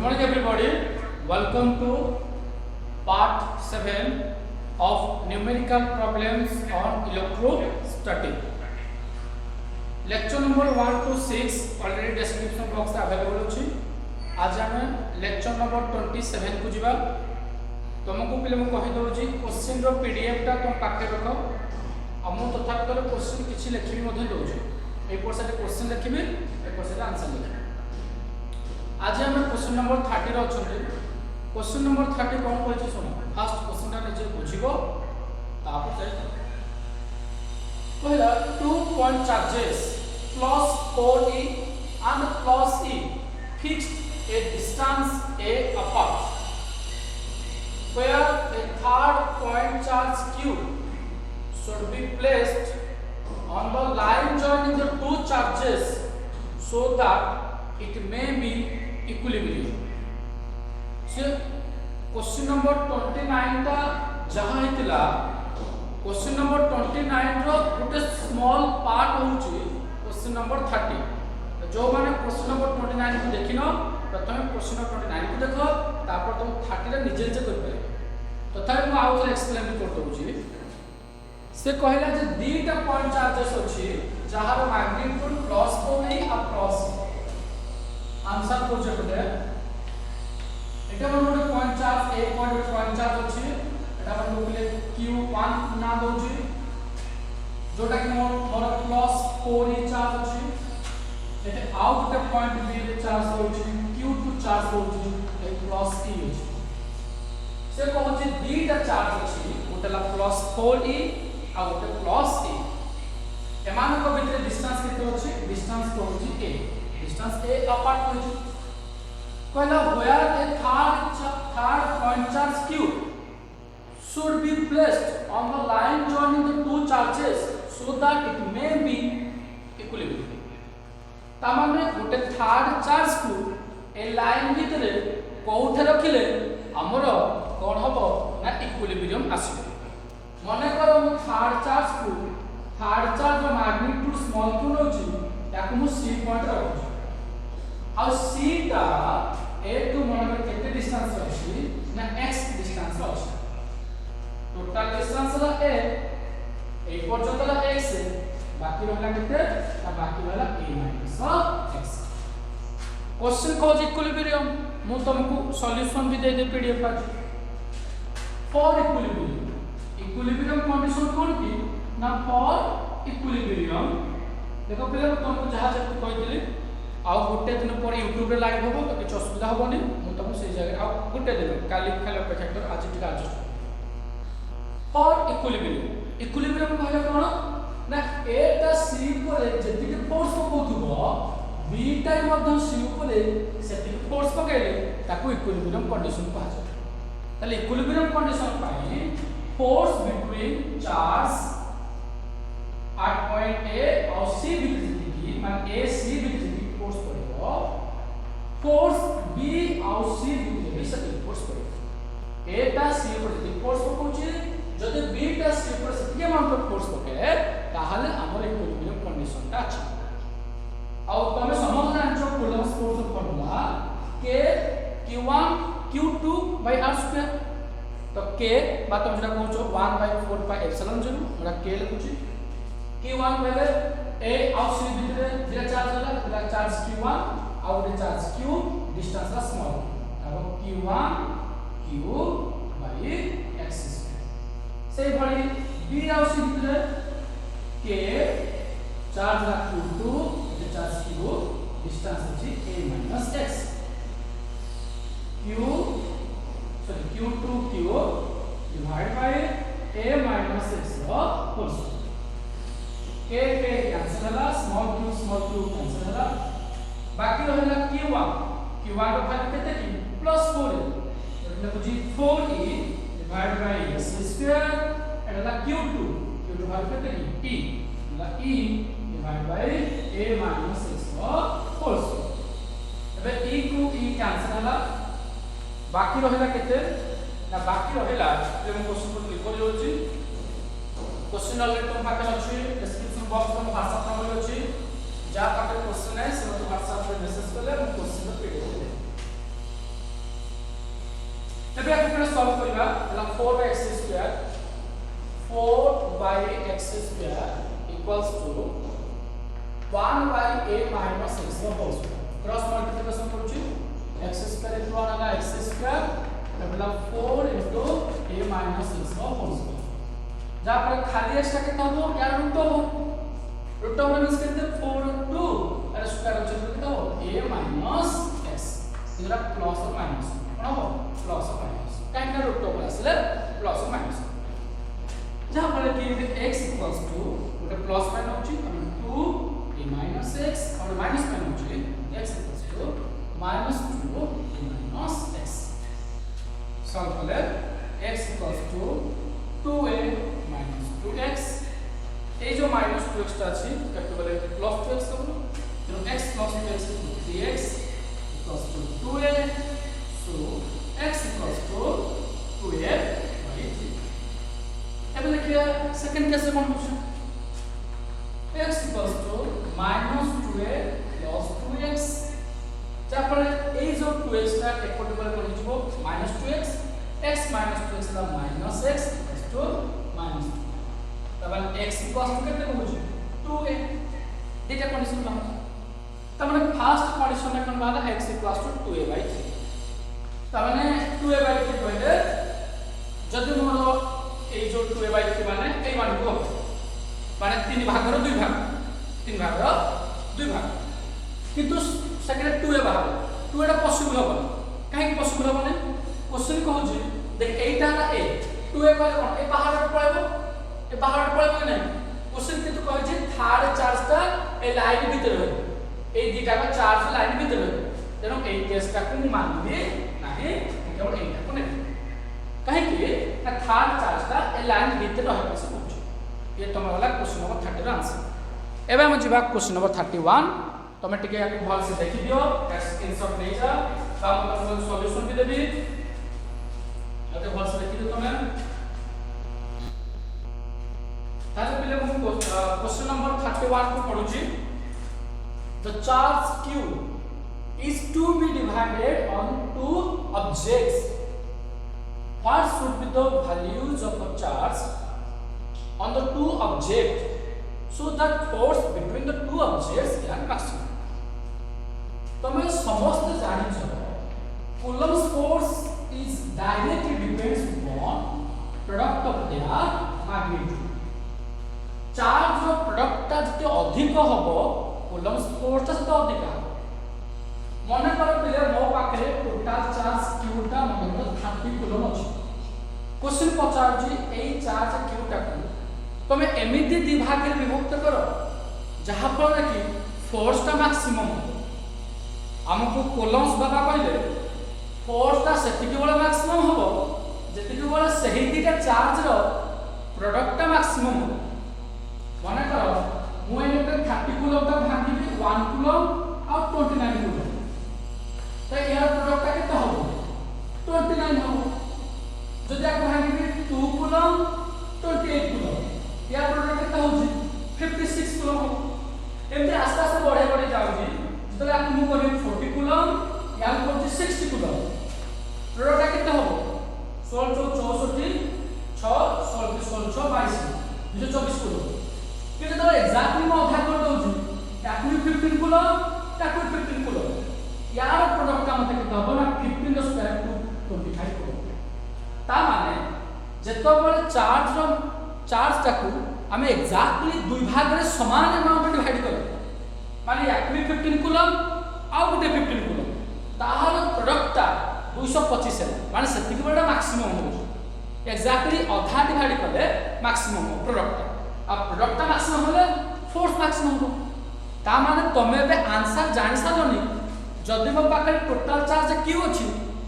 morning everybody. Welcome to part 7 of numerical problems on electrostatic. Lecture number 1 to 6 already description box available अछि. आज हम lecture number 27 को जिबा. तुमको पहले मैं कहि दउछि क्वेश्चन रो पीडीएफ ता तुम पाके रखो. हम तथा कर क्वेश्चन किछि लिखि मध्ये दउछि. ए परसेंट क्वेश्चन लिखिबे, ए परसेंट आंसर लिखिबे. आज हम क्वेश्चन नंबर 30 रो अछंती. क्वेश्चन नंबर 30 कोन कहै छै सुनो. फर्स्ट क्वेश्चन ता निजे बुझिबो तापर जाय पहिला 2 point charges plus 4e and plus e fixed a distance a apart, where a third point charge q should be placed on the line joining the two charges so that it may be equilibrium. So question number 29 ता जहां हितला question number 29 रो गोटे small part होउची question number 30. जो माने question number 29 को देखिनो प्रथमे question number 29 को देखो तापर तुम 30 रे निजे निजे कर पाए. तथापि मैं आउट एक्सप्लेन कर दउची. से कहला जे दीटा पॉइंट चार्जेस अछि जहार मैग्नीट्यूड प्लस को नहीं आ प्लस आंसर को जेबे एटा मन पॉइंट चार्ज ए पॉइंट चार्ज अछि. एटा मन बोले q1 ना दउची जोटा कि मोर प्लस 4 e चार्ज अछि. एटा आउट के पॉइंट बी रे चार्ज दउची q2 चार्ज दउची ए प्लस e अछि. से कहछि दीटा चार्ज अछि गोटेला प्लस 4e आ गोटे प्लस e. एमान को भीतर डिस्टेंस केते अछि. डिस्टेंस को अछि a. डिस्टेंस a अपार्ट होछि. कहला where a third point charge q should be placed on the line joining the two charges so that it may be equilibrium. तामाने गोटे थर्ड चार्ज को ए लाइन भीतर कोठे रखिले हमर कोन हबो ना इक्विलिब्रियम आसीबो. माने करो मु थर्ड चार्ज रो मैग्नीट्यूड स्मॉल q नोची याकु मु c पॉइंट रखुची. आ c ता a टू मन में केते डिस्टेंस अछि ना x डिस्टेंस अछि. टोटल डिस्टेंस ला a ए पर्यंत ला x बाकी रहला केते ना बाकी रहला a माइनस x. क्वेश्चन को इक्विलिब्रियम मु तुमको सॉल्यूशन भी दे दे पीडीएफ आज. फॉर इक्विलिब्रियम कंडीशन कोन की ना फॉर इक्विलिब्रियम देखो पहले तुमको जहां जब कहि देली आ गोटे दिन पर YouTube रे लाइव होबो तो किछ असुविधा होबनी. मु तुमको से जगह आ गोटे दिन काली खाली अपेक्षा कर आज टिका एडजस्ट फॉर इक्विलिब्रियम कहले कोन ना a ता c पर जति के फोर्स पकोथुबो b ता मध्य c पर सेति फोर्स पकेले ताको इक्विलिब्रियम कंडीशन कहा जाय. ताले equilibrium condition pi force between charge at point a और c बिटवीन की मान a c बिटवीन फोर्स पड़ेगा. फोर्स b और c बिटवीन भी सेति फोर्स पड़ेगा. a ता c पर सेति फोर्स पकोछि जदि b ता c पर सेति अमाउंट ऑफ फोर्स पके ताहाले हमर इक्विलिब्रियम कंडीशन ता अछि. और तमे समझ जानछो Coulomb's force formula k q1 q2 r square. तो k बा तुम जरा कहछो 1/4 पाई एप्सिलॉन 0 हमरा k लिखुची. q1 पहले a और c भितरे जेरा चार्ज होला पूरा चार्ज q1 और रे चार्ज q डिस्टेंस ला स्मॉल अब q1 q bye x square. से भली b और c भितरे k चार्ज ला q2 जे चार्ज q डिस्टेंस अछि a minus x q2 q divide by a minus x रो होल स्क्वायर. k कैंसिल होला स्मॉल q कैंसिल होला बाकी रहला q1 रो वैल्यू केते की प्लस 4 એટલે પછી 4e divide by s square एला q2 वैल्यू केते की e एला e divide by a minus x whole square. एबे e को e कैंसिल होला बाकी रहला केते ना बाकी रहला जे हम क्वेश्चन को लिख जोछि. क्वेश्चन ऑलरेडी तुम पाके अछि डिस्क्रिप्शन बॉक्स में व्हाट्सएप नंबर अछि जा पाके क्वेश्चन है से तो व्हाट्सएप पे मैसेज करले हम क्वेश्चन पे पीडीएफ दे. ଏବେ આપણે સોલ્વ କରିବା ହେଲା 4x square 4x square equals to 1 a minus x ର होल स्क्वायर क्रॉस मल्टीप्लिकेशन करूची x स्क्वायर इक्वल होला x स्क्वायर मतलब 4 into a minus x ର होल स्क्वायर जहां पर खाली x का कितना हो यार रूट ओवर मींस कितने 4 into अरे स्क्वायर हो चलो कितना हो a minus x इधर प्लस और माइनस कोन हो प्लस और माइनस काहे ना रूट ओवर आसले प्लस और माइनस जहां पर कि x equals to गोटे प्लस माइनस होची 2 a minus x और माइनस माइनस होची x equals to minus 2 a minus x solve कले x equals to 2a minus 2x ए जो minus 2x ता अछि कटो गले प्लस 2x करू तो x plus 2x 3x equals to 2a so x equals to 2a by 3 अब देखिए सेकंड केस में कौन पूछा x equals to minus 2a plus 2x जहां पर ए जो 2x ता equal cone हिजबो minus 2x x minus 2x La minus x equals to minus 2 तब x equals to कितने होची 2a डेटा कंडीशन बाहर तब मैंने फर्स्ट कंडीशन में कोन बाला x equals to 2a by 3 तब मैंने 2a by 3 कहले जदि मोर ए जो 2a by 3 माने ए मान को माने 3 भाग रो 2 भाग 3 भाग रो 2 भाग किंतु सेकंड 2a बाहर 2a टा पॉसिबल होबा काहे कि पॉसिबल होबा ने क्वेश्चन कहू जे देख एटा ना ए 2a पर कोन ए बाहर पळेबो ए बाहर पळेबो नै क्वेश्चन किंतु कहै जे थर्ड चार्ज ता ए लाइन भीतर रहबो ए दिटा का चार्ज लाइन भीतर रहबो तेनो ए केस ता को मानबे नाही केवल एटा को नै काहे कि ना थर्ड चार्ज ता ए लाइन भीतर रहबो से पूछ ये तमरा वाला क्वेश्चन नंबर 30 रो आंसर एबे हम जिबा क्वेश्चन नंबर 31 तमे टिके याक भल से देखि दियो स्क्रीनशॉट ले जा काम तुमको सॉल्यूशन भी देबी अते भल से देखि दियो तमे ताजे पहले हम क्वेश्चन नंबर 31 को पढुची the charge q is to be divided on two objects what should be the values of the charge on the two objects so that force between the two objects is maximum तमे समस्त जानि छ Coulomb's force is directly depends upon product of their magnitude charge रो product ता जते अधिक हबो Coulomb's force ता जते अधिक मने कर पहिले मो पाखरे टोटल चार्ज q ता मतलब 30 कूलम अछि क्वेश्चन पचार जी ए चार्ज q ता को तमे एमिति दि भाग रे विभक्त करो जहा पर कि फोर्स ता मैक्सिमम हमको Coulomb's बाबा कहले फोर्स ता सेति के बळे मैक्सिमम हबो जेति के बळे सही दिटा चार्ज रो प्रोडक्ट ता मैक्सिमम हो माने करो मु एने 30 कूलम ता भांगी 1 कूलम और 29 कूलम तो यार प्रोडक्ट का कितना हो 29 हो जदि आप भांगी 2 कूलम 28 कूलम यार प्रोडक्ट कितना हो 56 कूलम हो एमते आस्ते आस्ते बढ़े बढ़े जाउजी जदि आप मु करी 40 कूलम यार को 60 कूलम प्रोडक्ट का कितना हो 16 64 6 16 16 22 जो 24 कूलम कि जब एग्जैक्टली मैं अधा कर दउची याकू 15 कूलम याकू 15 कूलम यार प्रोडक्ट का मतलब कितना हो ना 15 स्क्वायर टू 25 कूलम ता माने जेतो बळे चार्ज टाकू हमें एग्जैक्टली दुई भाग रे समान अमाउंट डिवाइड कर माने याकू 15 कूलम आ गुटे 15 कूलम ताहार प्रोडक्ट ता 225 है माने सेति के बड़ा मैक्सिमम हो एग्जैक्टली आधा डिवाइड करले मैक्सिमम हो प्रोडक्ट अब प्रोडक्ट ता मैक्सिमम होले फोर्स मैक्सिमम हो ता माने तमे बे आंसर जानि सालोनी जदि मो पाखरे टोटल चार्ज q अछि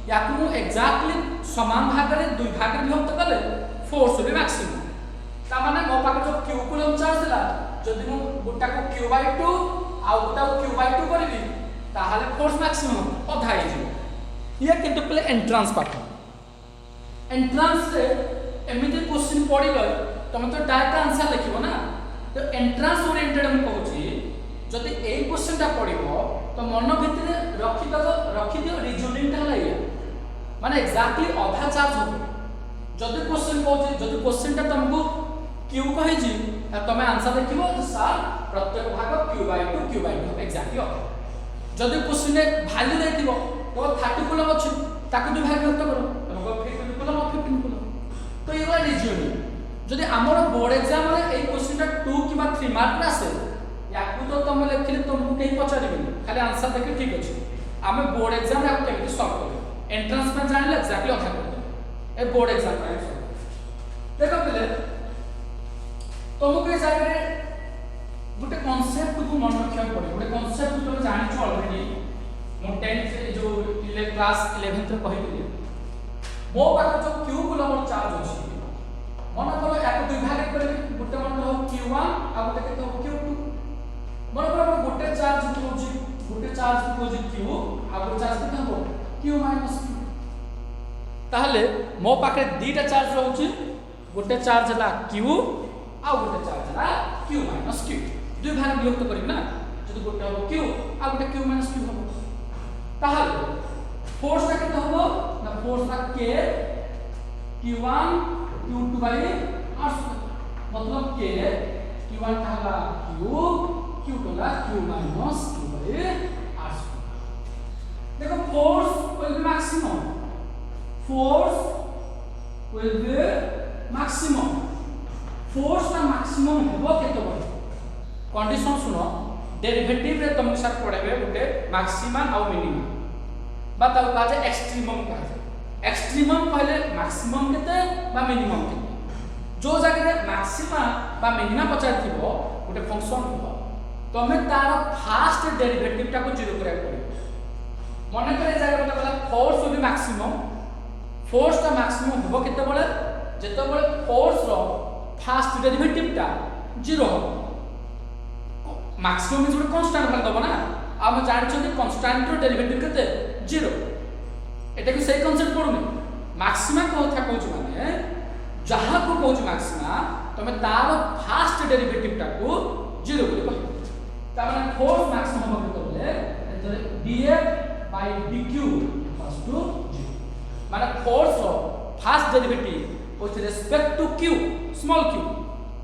याकू मु एग्जैक्टली समान भाग रे दुई भाग रे विभक्त करले फोर्स भी मैक्सिमम ता माने मो पाखरे जो q कूलम चार्ज ला जदि मु गुटा को q/2 आ गुटा को q/2 करबी ताहाले फोर्स मैक्सिमम अधा हे जे ये किंतु पहले एंट्रेंस पाठ एंट्रेंस रे एमिति क्वेश्चन पडिलो तमे तो डायरेक्ट आंसर लिखिबो ना तो एंट्रेंस ओरिएंटेड हम कहूची जदि ए क्वेश्चन ता पडिबो तो मन भितरे रखि दियो रीजनिंग ता हला माने एक्जाक्टली अधा चार्ज हो जदि क्वेश्चन कहूँ जदि क्वेश्चन टा तुमको q कहि जी तमे आंसर देखिबो सर प्रत्येक भाग q/2 एक्जाक्टली अधा जदि क्वेश्चन वैल्यू देथिबो तो 30 कूलम अछि ताकू दु भाग व्यक्त करो तुमको 15 कूलम 15 कूलम तो ये वाला रीजनिंग जदि हमर बोर्ड एग्जाम रे ए क्वेश्चन टा 2 किबा 3 मार्क रे आसे याकू तो तुम लिखिले तुमको कहीं पचारिबेनी खाली आंसर देखि ठीक अछि आमे बोर्ड एग्जाम रे केमिति सॉल्व करू एंट्रेंस में जानले एक्जेक्टली अथा कर ए बोर्ड एग्जाम रे देखो पहले तुमको ए जागे रे गुटे कांसेप्ट को मन रखिया पड़े गुटे कांसेप्ट तुम जानि छ ऑलरेडी मो 10th जो क्लास 11th रे कहिली मो पाख जो q कूलम चार्ज अछि मन करो याक दुई भाग करे गुटे मन हो q1 आ गुटे के हो q2 मन करो गुटे चार्ज को q आ गुटे चार्ज के हो q q ताहले मो पाखे दीटा चार्ज रहउची गुटे चार्ज ला q आ गुटे चार्ज ला q q दुई भाग विभक्त करी ना जदि गुटे हो q आ गुटे q q हो ताहले फोर्स ता केते हो ना फोर्स ता k q1 q2 by r² मतलब k q1 La q q2 La q q by r²। देखो force will be maximum force will be maximum force का maximum हो केते बड़ कंडीशन सुनो डेरिवेटिव रे तुम सर पढ़ेबे गुटे मैक्सिमा और मिनिमम बताओ का जे एक्सट्रीमम का एक्सट्रीमम पहले मैक्सिमम केते बा मिनिमम केते जो जगह रे मैक्सिमा बा मिनिमम पचार थिबो गुटे फंक्शन हो तमे तार फास्ट डेरिवेटिव टा को जीरो करे पड़े मन करे जगह पता कहला force will be maximum force का मैक्सिमम हो केते बळे जेते बळे फोर्स रो फास्ट डेरिवेटिव टा जीरो हो मैक्सिमम इज कांस्टेंट भल दबो ना हम जानि छथि कांस्टेंट रो डेरिवेटिव केते जीरो एटा कि सही कांसेप्ट पढुनी मैक्सिमा को था कहूछ माने जहां को कहूछ मैक्सिमा तमे तार फास्ट डेरिवेटिव टा को जीरो कर कहू ता माने फोर्स मैक्सिमम हो करले df by dq equals to 0 माने फोर्स रो first derivative with respect to q small q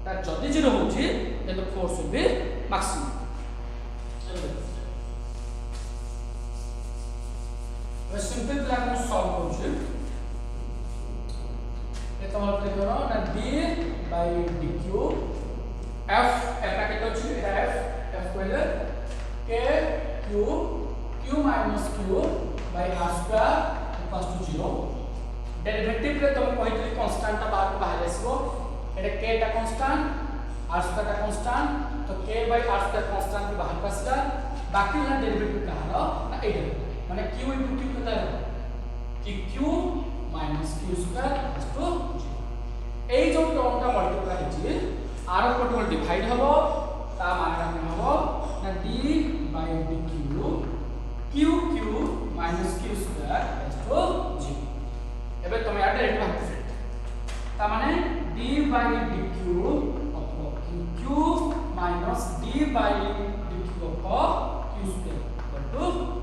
ता जदी जीरो होची then the force will be maximum मैं सिंपल क्लास में सॉल्व करू छी ए तमर के करो ना d by dq f एटा के तो छी f पहले k q minus q by r² equals to 0 derivative रे तुम कहितली कांस्टेंट ता बाहर आसीबो एटा k टा कांस्टेंट r² टा कांस्टेंट तो k by r² कांस्टेंट के बाहर पासला बाकी ना डेरिवेटिव कहां ना एटा माने q into q कितना है कि q minus q² equals to 0 এই जो टर्म टा मल्टीप्लाई हिची r ऊपर टर्म डिवाइड हबो ता मानटा हबो ना d by dq q minus q² equals to 0 एबे तुम या डायरेक्ट भाग ता माने d by dq q minus d by dq q² equal to 0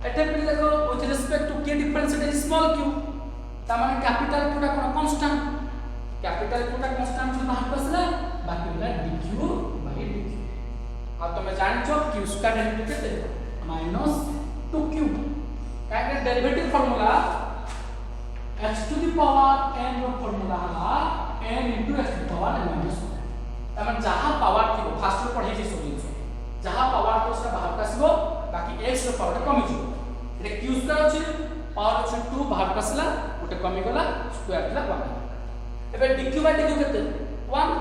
एटा पे देखो with respect to k difference is small q ता माने कैपिटल q टा कोन कांस्टेंट कैपिटल q टा कांस्टेंट से बाहर पसला बाकी होला dq by dq आ तुम जान छ q का डेरिवेटिव केते माइनस 2q काहे derivative formula x to the power n रो फार्मूला हला n into x to the power n minus 1 ता माने जहां पावर थी फास्ट रो पढै छी सब जिंस जहां पावर तो उसका बाहर कासिबो बाकी x रो पावर कमी छी एटा q स्क्वायर अछि पावर अछि 2 बाहर कासला ओटे कमी गला स्क्वायर थला 1 एबे dq by dq केते 1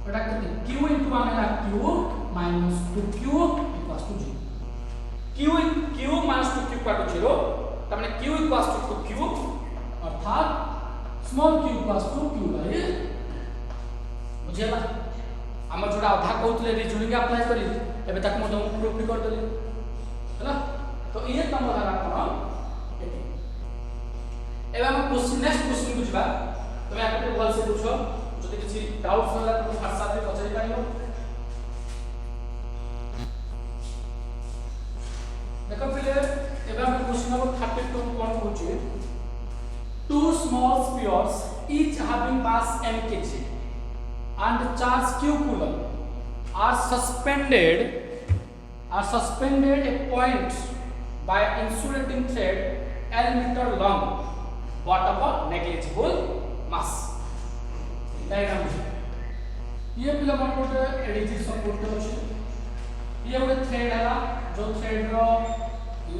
एटा केते q into 1 है q minus 2q equals to 0 q minus 2q equals to 0 ता माने q equals to 2q अर्थात small q equals to q by बुझेला हम जोड़ा आधा कहउतले रीजनिंग अप्लाई करी एबे तक म तुमको प्रूफ भी कर देली हैला तो ये तुम धारा कोन एबे हम क्वेश्चन नेक्स्ट क्वेश्चन बुझबा तमे आके भल से पूछो जदि किछि डाउट्स होला तो व्हाट्सएप पे पचारि पाइबो देखो पहले एबे हम question number 32 cone spheres each having mass m kg and charge q coulomb are suspended a point by insulating thread L meter long but of a negligible mass. Diagram ये पिला मन गोटे एडीजी सपोर्ट अछि ये गोटे thread हला जो thread रो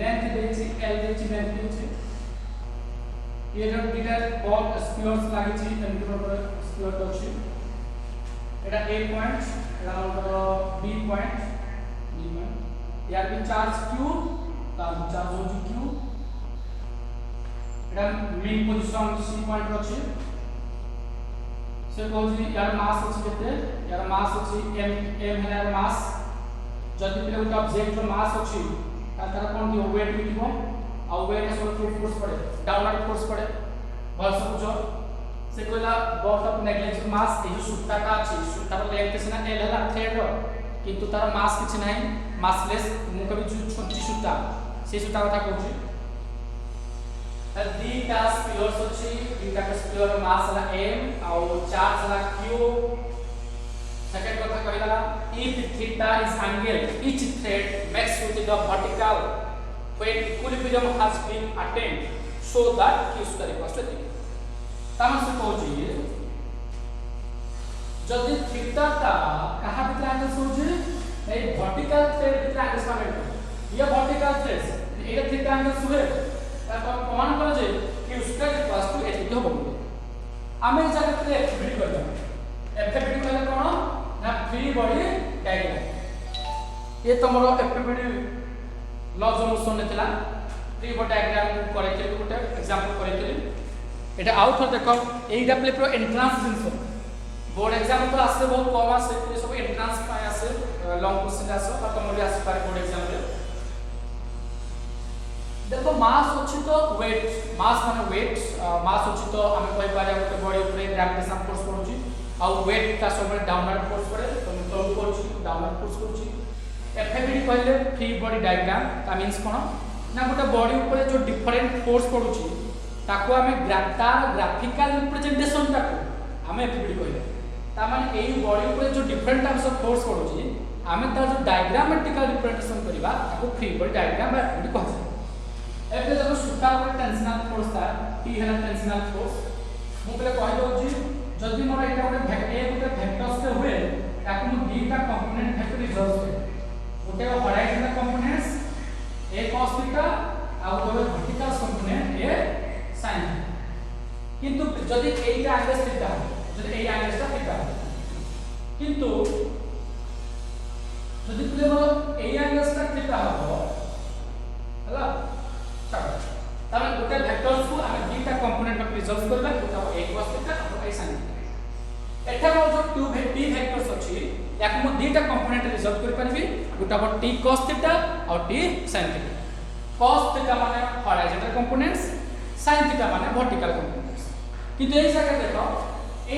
length देछि L देछि लेंथ देछि ये जो दुटा बॉल स्फीयर्स लागि छि एंटर पर स्फीयर अछि एटा A पॉइंट एटा हमर B पॉइंट यार भी चार्ज Q तार चार्ज हो Q एटा मेन पोजीशन C पॉइंट अछि से कहूँ यार मास अच्छी केते यार मास अच्छी m है यार मास जल्दी पिले उटा ऑब्जेक्ट रो मास अच्छी तार कोन दियो वेट भी दियो और वेट के सोल फोर्स पड़े डाउनवर्ड फोर्स पड़े भल सब जो से कोला बॉट ऑफ नेग्लिजिबल मास ए जो सूता का अछि सूता रो लेंथ से ना l हला थ्रेड रो किंतु तार मास किछ नाही मासलेस मु कभी छोटी सूता से सूता कथा कहूँ दीटा स्फीयर्स अछि दीटा के स्फीयर मास हला m और चार्ज हला q सेकंड कथा कहला if theta is angle each thread makes with the vertical when equilibrium has been attained so that q square equals to 3 तम से कहूँ जदि थीटा ता कहा भितर एंगल सोचे ए वर्टिकल थ्रेड भितर एंगल समेट ये वर्टिकल थ्रेड ए थीटा एंगल सुहे प्रमाण कर जे कि उसका इक्वल्स टू एच होबो आमे जगह पे एफबीडी करबा एफबीडी कहले कोन ना फ्री बॉडी डायग्राम ये तमरो एफबीडी लॉज ऑफ मोशन ने थिला फ्री बॉडी डायग्राम करे के गुटे एग्जांपल करे के एटा आउट थर देखो एटा प्ले प्रो एंट्रेंस जिंस बोर्ड एग्जाम तो आसे बहुत कम आसे सब एंट्रेंस पाए आसे लॉन्ग क्वेश्चन आसे और तमरो भी आसे पारे बोर्ड एग्जाम रे देखो मास अछि तो वेट मास माने वेट मास अछि तो हम कहि पारे गोटे बॉडी ऊपर ग्रेविटेशन फोर्स पड़ुची आ वेट का समय डाउनवर्ड फोर्स पड़े तो हम तळु करछि डाउनवर्ड फोर्स करछि एफबीडी कहले फ्री बॉडी डायग्राम ता मींस कोन ना गोटे बॉडी ऊपर जो डिफरेंट फोर्स पड़ुची ताको हमें ग्राफिकल रिप्रेजेंटेशन ताको हमें एफबीडी कहले ता माने एई बॉडी ऊपर जो डिफरेंट टाइप्स ऑफ फोर्स पड़ुची हमें तार जो डायग्रामेटिकल रिप्रेजेंटेशन करबा ताको फ्री बॉडी डायग्राम बा एफबीडी कहै एबे जब सूता पर टेंशनल फोर्स था T है टेंशनल फोर्स मु पहले कहि दो जी जदी मोर एटा गोटे वेक्टर्स के हुए ताकि मु दीटा कंपोनेंट वेक्टर रिजल्ट है गोटे horizontal components a cos theta और गोटे वर्टिकल कंपोनेंट a sin किंतु जदी एटा एंगल थीटा जदी ए एंगल थीटा किंतु जदी play more A angle theta हो हला तब गोटे वेक्टर्स को हम दीटा कंपोनेंट में रिजल्व करबा गोटा a cos थीटा और a sin थीटा एठा जो टू वेक्टर्स अछि याक मु दीटा कंपोनेंट रिजल्व कर परबी गोटा t cos थीटा और t sin theta cos theta माने हॉराइजॉन्टल कंपोनेंट्स sin थीटा माने वर्टिकल कंपोनेंट्स किंतु एई जगह देखो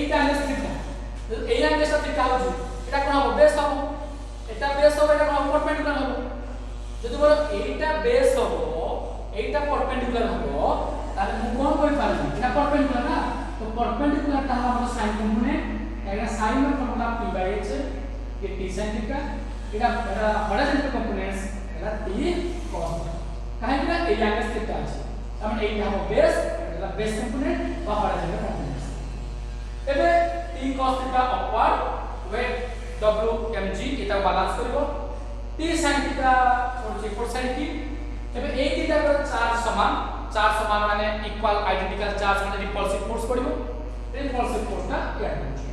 एटा angle theta A angle theta हो एटा कोन हो बेस हो एटा बेस हो एटा कोन परपेंडिकुलर हो जदि मोर एटा बेस हो एटा परपेंडिकुलर हो ताले मु कोन कहि पारबी एटा परपेंडिकुलर ना तो परपेंडिकुलर ता हमर sin कंपोनेंट एटा sin में फॉर्मूला p/h ये t sin थीटा एटा हॉराइजॉन्टल कंपोनेंट्स एटा t cos काहे कि ए एंगल थीटा अछि तमन एटा हो बेस एटा बेस कंपोनेंट और हॉराइजॉन्टल कंपोनेंट्स एबे t cos theta upward weight wmg एटा बैलेंस करबो t sin theta for sin t एबे ए थीटा पर चार्ज समान माने इक्वल आइडेंटिकल चार्ज माने रिपल्सिव फोर्स पड़िबो रिपल्सिव फोर्स ता ऐड होछि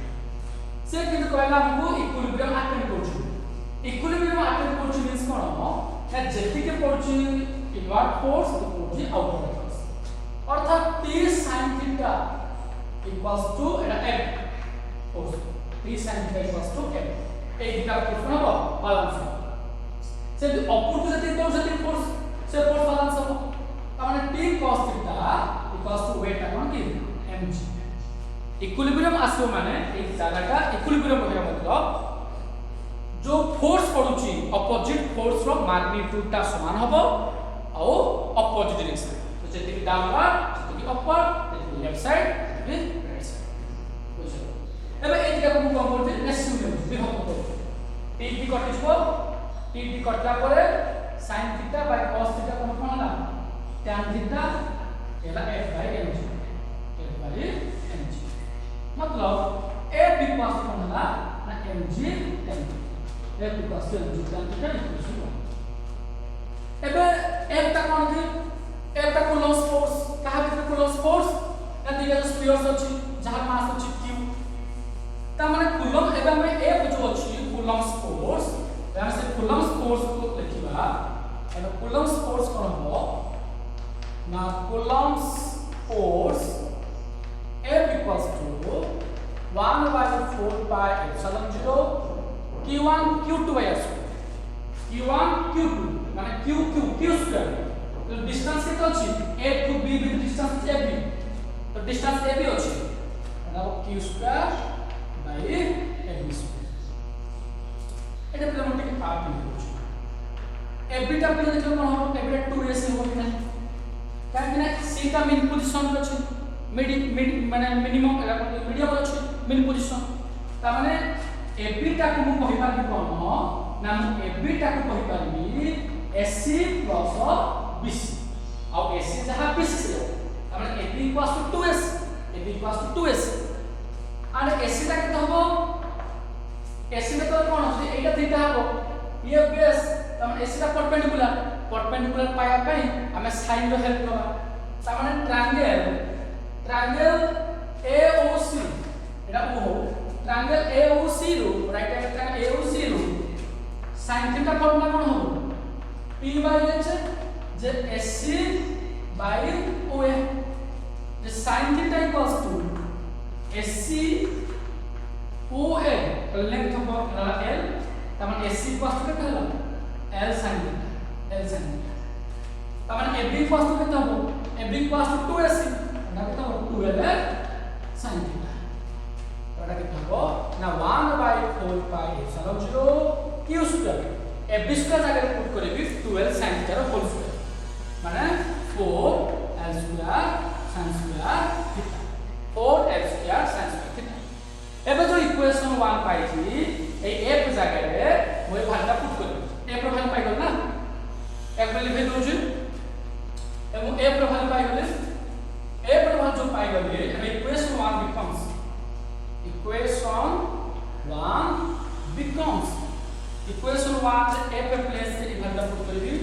से किन कहला हमको इक्विलिब्रियम अटेन करछु इक्विलिब्रियम अटेन करछु मींस कोन हो ना जेति के पड़छु इनवर्ट फोर्स और पड़छु आउटवर्ड फोर्स अर्थात t sin theta equals to एटा m force t sin theta equals to m ए थीटा फोर्स कोन हो बैलेंस से अपोजिट जति पॉजिटिव फोर्स से फोर्स बैलेंस हो ताने t cos theta equals to weight कोन की mg इक्विलिब्रियम आसो माने एक जगहटा इक्विलिब्रियम होया मतलब जो फोर्स पडुची अपोजिट फोर्स रो मैग्नीट्यूड ता समान हबो और अपोजिट डायरेक्शन तो जति डाउनवर्ड जति अपवर्ड जति लेफ्ट साइड जति भी राइट साइड बुझो एबे ए दिगा को कोन करते रेशियो में विभक्त करते टी टी कटिजो टी टी कटला परे sin theta by cos theta कोन होला tan थीटा एला f by mg f by mg मतलब f इक्वल्स टू कोन होला ना mg tan f equals to mg tan theta equals to एबे f ता कोन कि f ता कूलम्ब फोर्स कहा भीतर कूलम्ब फोर्स ना दिगा जो स्फीयर्स अछि जहां मास अछि q ता माने कूलम्ब एबे हम f जो अछि कूलम्ब फोर्स यानी से कूलम्ब फोर्स को लिखिबा एबे कूलम्ब फोर्स कोन हो ना coulomb force F equals to 1 by 4 pi epsilon 0 Q1 Q2 by S Q1 Q2 माने Q square तो डिस्टेंस केते अछि A to B with distance AB तो डिस्टेंस AB अछि मतलब Q square by AB square एटा पे हम टिके पार्ट लिखु AB टा पे देखियो कोन हो AB टा 2s हो कि नहीं काहे कि ना C टा मीन पोजीशन पे अछि माने मिनिमम एला मीडियम अछि मिन पोजीशन ता माने AB टा को मु कहि पाबी कोन ना मु AB टा को कहि पाबी AC plus BC और AC जहां BC से ता माने AB equals to 2S AB equals to 2S and AC टा केते हबो AC में तो कोन अछि एटा थीटा हबो ये बेस ता माने AC टा परपेंडिकुलर पाया पई हमें sin रो हेल्प करबा ता माने ट्रायंगल AOC एटा ओ हो ट्रायंगल AOC रो राइट एंगल ट्रायंगल AOC रो sin थीटा फॉर्मूला कोन हो P by H जे SC by OA जे sin theta equals to SC OA length of L तमन SC इक्वल्स टू केते हला L sin थीटा तमन AB इक्वल्स टू केते हो AB इक्वल्स टू 2SC ना केते हो 2L sin थीटा तो एटा केते हो ना 1 by 4 pi epsilon 0 q square AB square जगह पुट करबी 2L sin theta rho whole square माने 4L square sin square theta 4L square sin square theta एबे जो इक्वेशन 1 पाई छी ए f जगह रे मोय भाटा पुट करबी f रो वैल्यू पाई गल ना f वैल्यू लिख दउछु एबे f रो वैल्यू पाई गले f रो वैल्यू जो पाई गले हम इक्वेशन 1 becomes equation 1 से f प्लेस से भाटा पुट करबी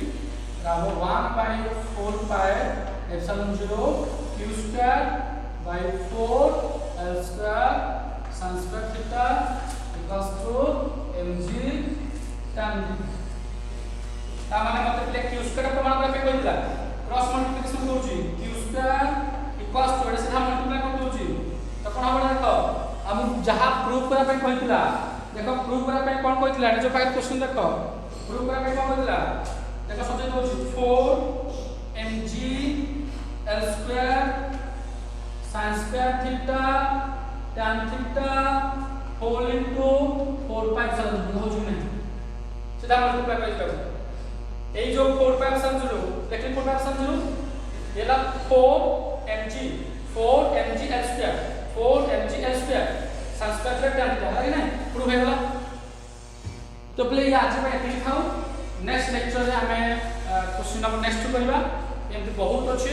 राहो 1 by 4 pi epsilon 0 q square by 4 L square sin square theta equals to mg tan ता माने मते प्ले q square प्रमाण करे कहिला क्रॉस मल्टीप्लिकेशन होउची q square equals to एटा सीधा मल्टीप्लाई कर दोउची तो कोन हबो देखो हम जहां प्रूफ करा पे कहिला देखो प्रूफ करा पे कोन कहिला जो पाइ क्वेश्चन देखो प्रूफ करा पे कोन कहिला देखो सजे दोउची 4 mg L square sin square theta tan theta whole into 4 pi epsilon 0 होउची नै सीधा मल्टीप्लाई कर এই जो 4 pi epsilon 0 लेकिन 4 pi epsilon 0 एला 4 mg L square 4 mg L square sin square theta tan theta है ना प्रूफ है वाला तो पहले ये आज में एतिक खाओ नेक्स्ट लेक्चर रे हमें क्वेश्चन नंबर नेक्स्ट करबा एमती बहुत अछि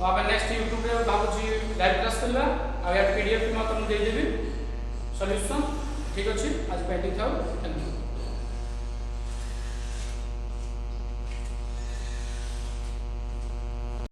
और हमें नेक्स्ट YouTube रे भाबुची लाइव क्लास करबा आ या PDF में तुम दे देबी सॉल्यूशन ठीक अछि आज पे एतिक खाओ थैंक यू।